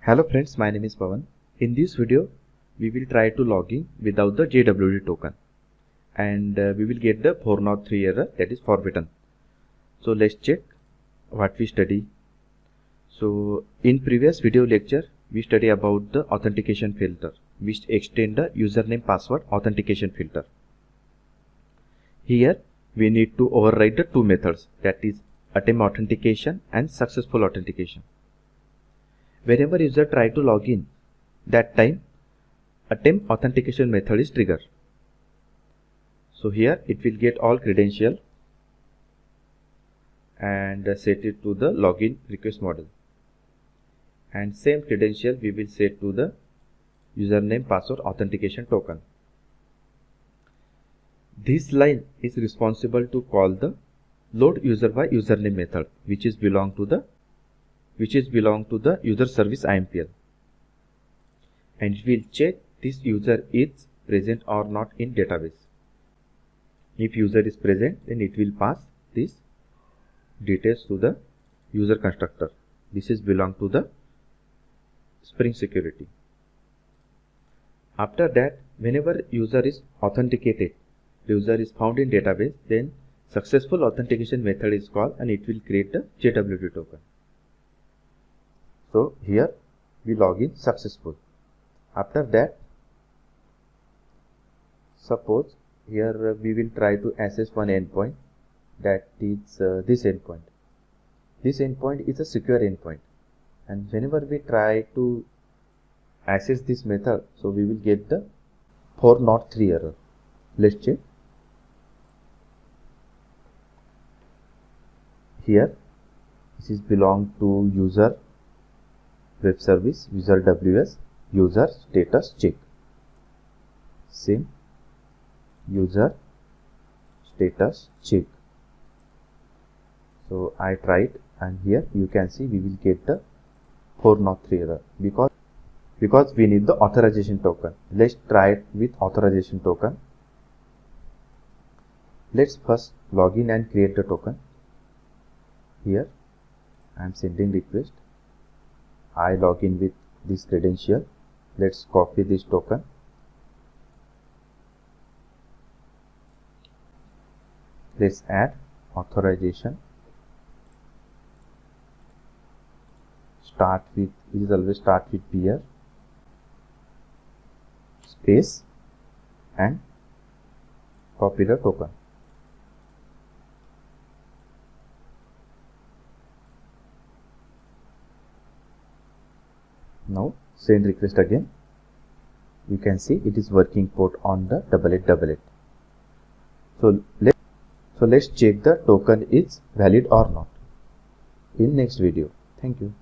Hello friends, my name is Pawan. In this video, we will try to log in without the JWT token and we will get the 403 error, that is forbidden. So let's check what we study. So in previous video lecture, we study about the authentication filter, which extend the username password authentication filter. Here we need to override the two methods, that is attempt authentication and successful authentication. Whenever user try to log in, that time attempt authentication method is triggered. So here it will get all credential and set it to the login request model, and same credential we will set to the username password authentication token. This line is responsible to call the load user by username method, which is belong to the user service IMPL, and it will check this user is present or not in database. If user is present, then it will pass this details to the user constructor. This is belong to the Spring Security. After that, whenever user is authenticated, the user is found in database, then successful authentication method is called and it will create the JWT token. So here we log in successful. After that, suppose here we will try to access one endpoint, that is this endpoint. This endpoint is a secure endpoint, and whenever we try to access this method, so we will get the 403 error. Let's check. Here this is belong to user web service, user WS, user status check. Same user status check. So I tried, and here you can see we will get the 403 error because we need the authorization token. Let's try it with authorization token. Let's first log in and create the token. Here I am sending request. I log in with this credential. Let's copy this token. Let's add authorization. It is always start with peer space and copy the token. Now send request again. You can see it is working port on the 8888. So let's check the token is valid or not in next video. Thank you.